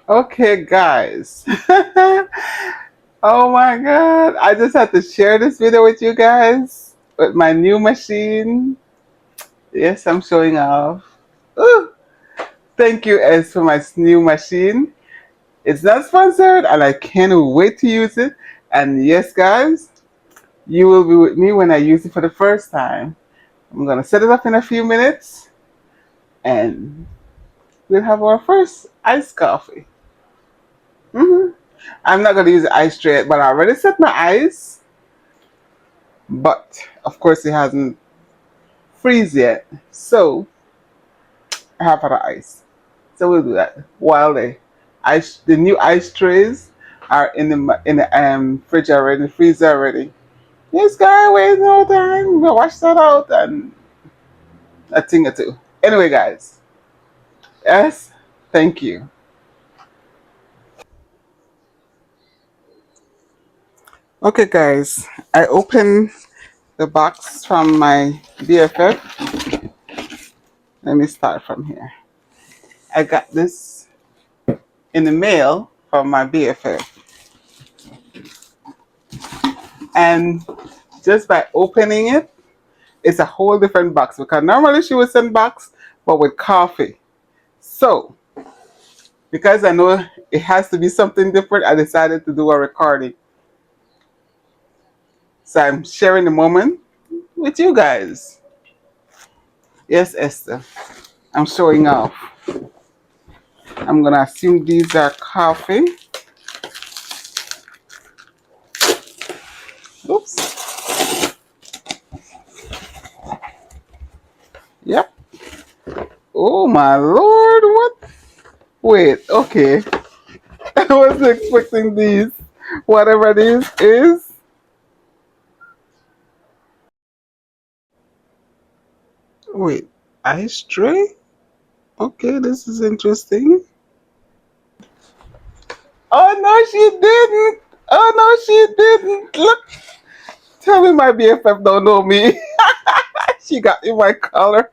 Okay, guys. Oh my god. I just had to share this video with you guys with my new machine. Yes, I'm showing off. Ooh, thank you, S, for my new machine. It's not sponsored and I can't wait to use it. And yes, guys, you will be with me when I use it for the first time. I'm going to set it up in a few minutes and we'll have our first iced coffee. hmm I'm not going to use the ice tray, but I already set my ice. But of course, it hasn't freeze yet. So I have other ice. So we'll do that while the new ice trays are in the fridge already, the freezer already. This guy waste no time. We'll wash that out and a thing or two. Anyway, guys, yes, thank you. Okay, guys, I opened the box from my BFF. Let me start from here. I got this in the mail from my BFF, and just by opening it, it's a whole different box because normally she would send box, but with coffee. So because I know it has to be something different, I decided to do a recording. So I'm sharing the moment with you guys. Yes, Esther, I'm showing off. I'm gonna assume these are coffee. Oops. Yep. Oh my lord, what? Wait, okay. I wasn't expecting these. Whatever this is. Wait, ice tray? Okay, this is interesting. Oh no, she didn't. Oh no, she didn't. Look, tell me my BFF don't know me. She got in my collar.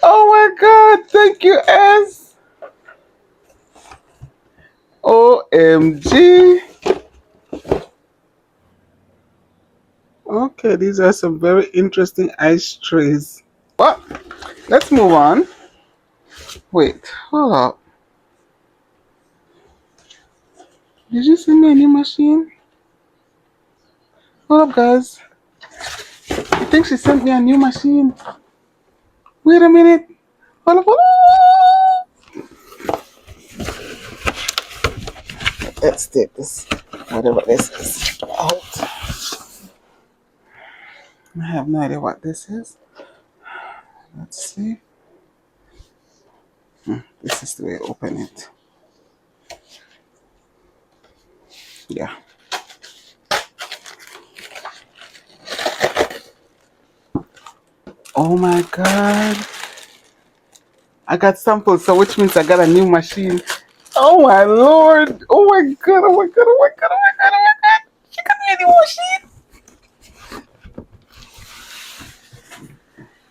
Oh my god, thank you, S. OMG. Okay, these are some very interesting ice trays. Well, let's move on. Wait, hold up. Did you send me a new machine? Hold up, guys. I think she sent me a new machine. Wait a minute. Hold up, hold up. Let's take this, whatever this is, out. I have no idea what this is. Let's see. This is the way I open it. Yeah. Oh my god. I got samples, so which means I got a new machine. Oh my lord. Oh my god. Oh my god. Oh my god. Oh my god. Oh my god. She got me a new machine.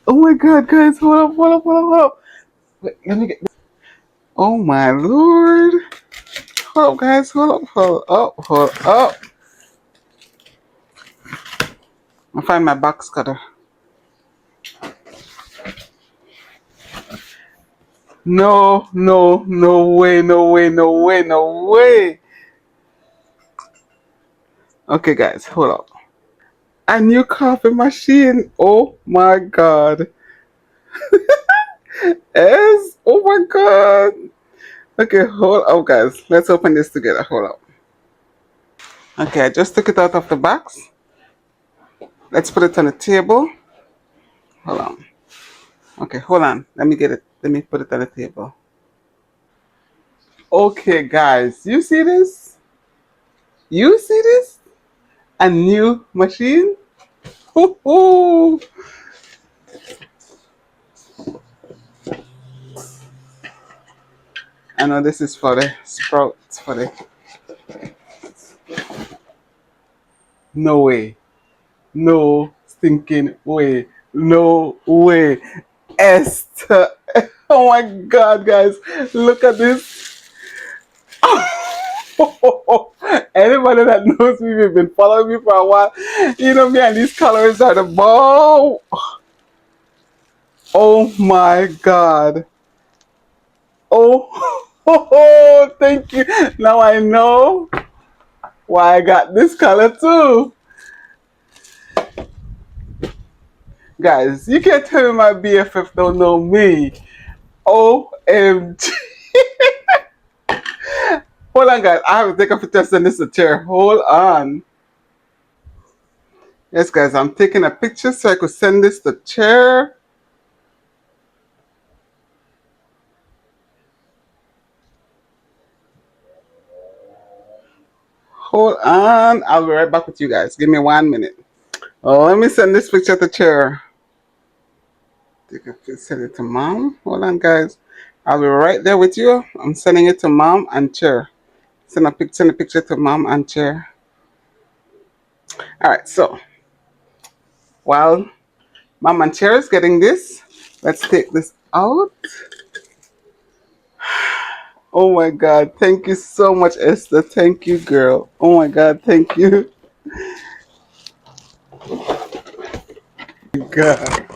Oh my god, guys. Hold up. Hold up. Hold up. Hold up. Wait, let me get this. Oh my lord. Hold up, guys. Hold up. Hold up. Hold up. I'll find my box cutter. No, no, no way, no way, no way, no way. Okay, guys, hold up. A new coffee machine. Oh my god. Yes. Oh my god. Okay, hold up, guys. Let's open this together. Hold up. Okay, I just took it out of the box. Let's put it on the table. Hold on. Okay, hold on. Let me get it. Let me put it on the table. Okay, guys, you see this? You see this? A new machine? Hoo-hoo. I know this is for the sprouts, for the. No way. No stinking way. No way. Esther. Oh my god, guys. Look at this. Anybody that knows me, we've been following me for a while. You know me, and these colors are the ball. Oh my god. Oh, thank you. Now I know why I got this color too. Guys, you can't tell me my BFF don't know me. OMG. Hold on, guys. I have to take a picture, send this to chair. Hold on. Yes, guys, I'm taking a picture so I could send this to chair. Hold on. I'll be right back with you guys. Give me 1 minute. Oh, let me send this picture to chair. Take a picture, send it to mom. Hold on, guys. I'll be right there with you. I'm sending it to mom and chair. Send a picture to mom and chair. All right, so while mom and chair is getting this, let's take this out. Oh my God. Thank you so much, Esther. Thank you, girl. Oh my God. Thank you. God.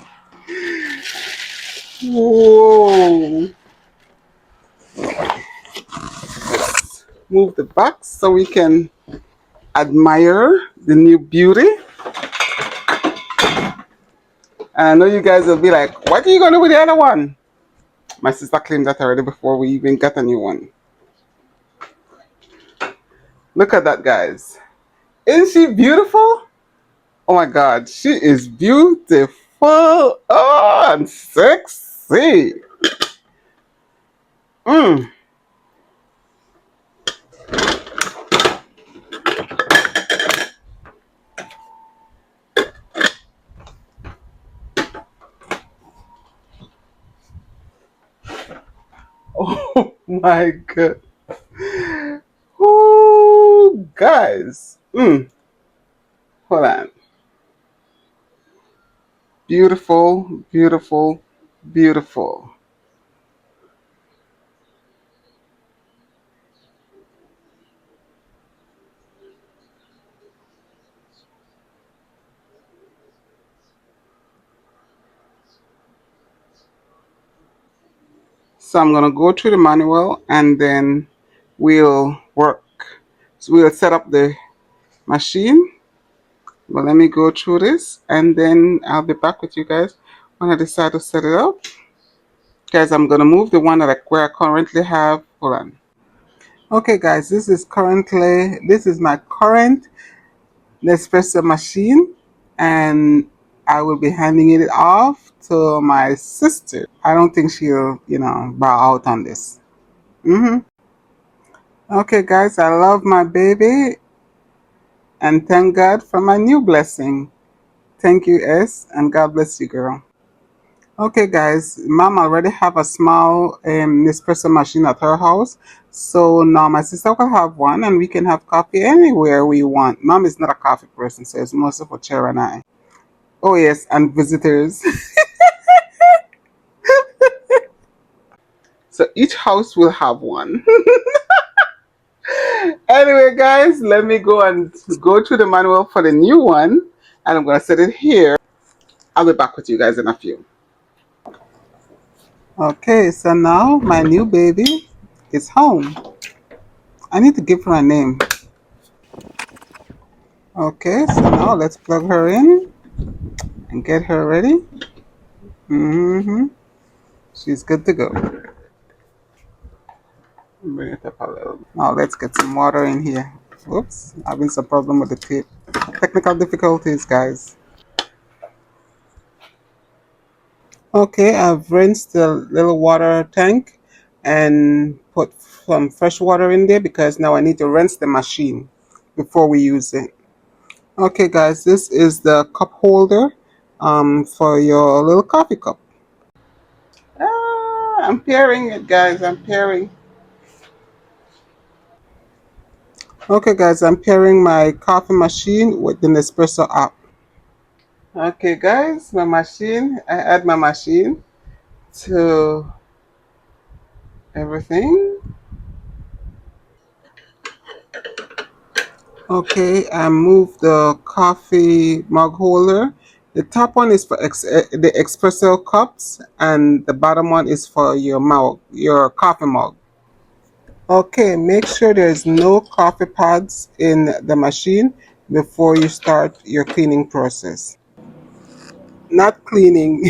Whoa. Move the box so we can admire the new beauty. And I know you guys will be like, what are you going to do with the other one? My sister claimed that already before we even got a new one. Look at that, guys. Isn't she beautiful? Oh my God. She is beautiful. Oh, and sexy. Mm. Oh my God. Oh, guys. Mm. Hold on. Beautiful, beautiful, beautiful. So I'm gonna go through the manual and then we'll work. So we'll set up the machine. But let me go through this and then I'll be back with you guys when I decide to set it up. Guys, I'm gonna move the one that where I currently have. Hold on. Okay, guys, this is my current Nespresso machine, and I will be handing it off to my sister. I don't think she'll, bow out on this. Okay, guys, I love my baby and thank God for my new blessing. Thank you, S, and God bless you, girl. Okay, guys, mom already have a small Nespresso machine at her house. So now my sister will have one and we can have coffee anywhere we want. Mom is not a coffee person, so it's mostly for Cher and I. Oh, yes, and visitors. So each house will have one. Anyway, guys, let me go and go through the manual for the new one. And I'm going to set it here. I'll be back with you guys in a few. Okay, so now my new baby is home. I need to give her a name. Okay, so now let's plug her in and get her ready. She's good to go. Bring it up a little. Now let's get some water in here. Oops, having some problem with the tape. Technical difficulties, guys. Okay, I've rinsed the little water tank and put some fresh water in there because now I need to rinse the machine before we use it. Okay, guys, this is the cup holder for your little coffee cup. I'm pairing it, guys. I'm pairing. Okay, guys, I'm pairing my coffee machine with the Nespresso app. Okay, guys, I add my machine to everything. Okay, I moved the coffee mug holder. The top one is for the espresso cups, and the bottom one is for your mug, your coffee mug. Okay, make sure there's no coffee pods in the machine before you start your cleaning process. Not cleaning,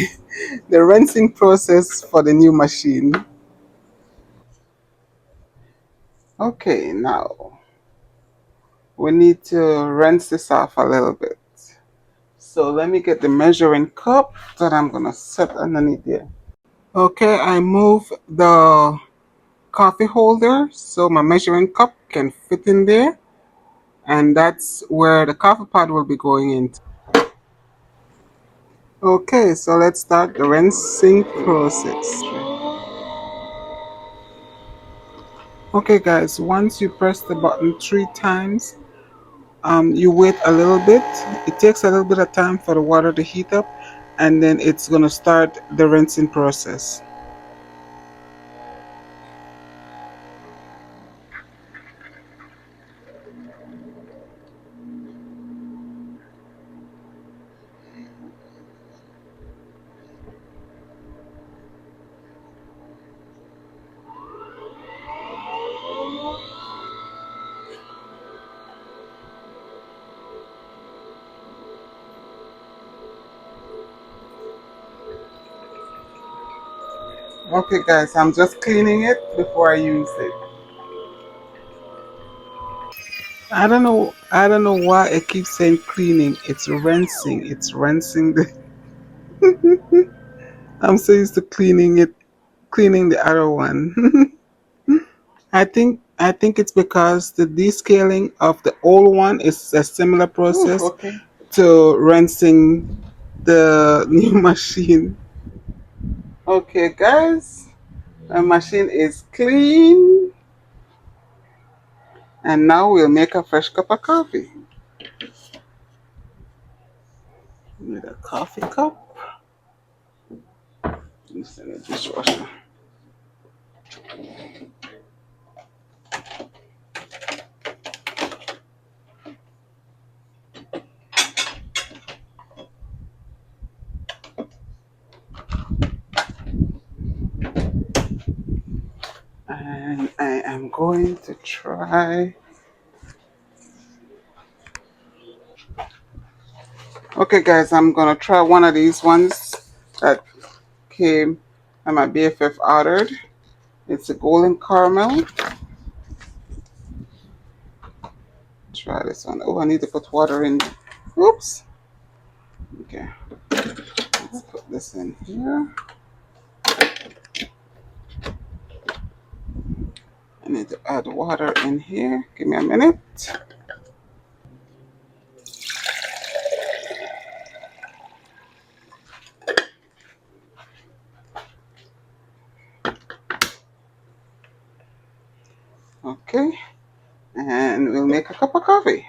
the rinsing process for the new machine. Okay, now we need to rinse this off a little bit. So let me get the measuring cup that I'm gonna set underneath there. Okay, I move the coffee holder so my measuring cup can fit in there, and that's where the coffee pot will be going into. Okay, so let's start the rinsing process. Okay guys, once you press the button 3 times, you wait a little bit. It takes a little bit of time for the water to heat up, and then it's gonna start the rinsing process. Okay guys, I'm just cleaning it before I use it. I don't know why it keeps saying cleaning. It's rinsing. It's rinsing the I'm so used to cleaning the other one. I think it's because the descaling of the old one is a similar process Okay. to rinsing the new machine. Okay guys, my machine is clean, and now we'll make a fresh cup of coffee. With a coffee cup. This in the dishwasher. And I am going to try. Okay, guys, I'm gonna try one of these ones that came and my BFF ordered. It's a golden caramel. Try this one. Oh, I need to put water in. Oops. Okay, let's put this in here. I need to add water in here. Give me a minute. Okay, and we'll make a cup of coffee.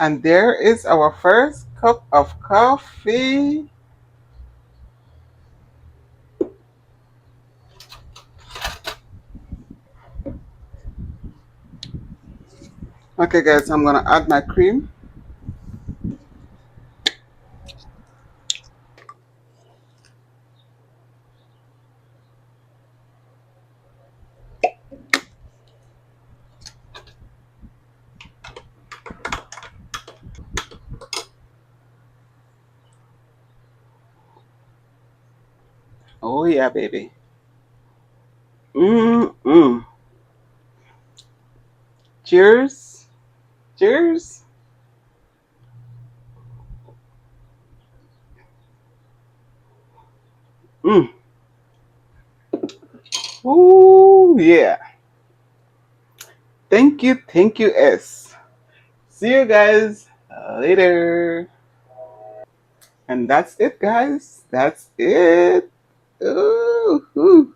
And there is our first cup of coffee. Okay, guys, I'm gonna add my cream. Oh yeah, baby. Mm. Cheers. Cheers. Mm. Yeah. Thank you, S. See you guys later. And that's it, guys. That's it. Ooh, ooh.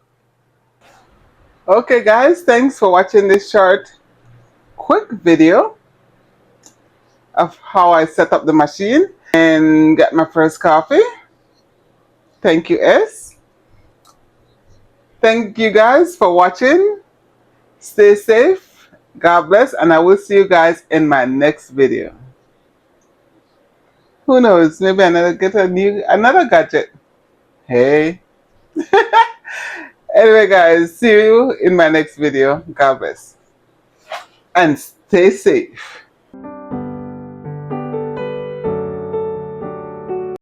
Okay, guys, thanks for watching this short, quick video of how I set up the machine and get my first coffee. Thank you, S. Thank you guys for watching. Stay safe. God bless, and I will see you guys in my next video. Who knows? Maybe another get another gadget. Hey. Anyway, guys, see you in my next video. God bless. And stay safe.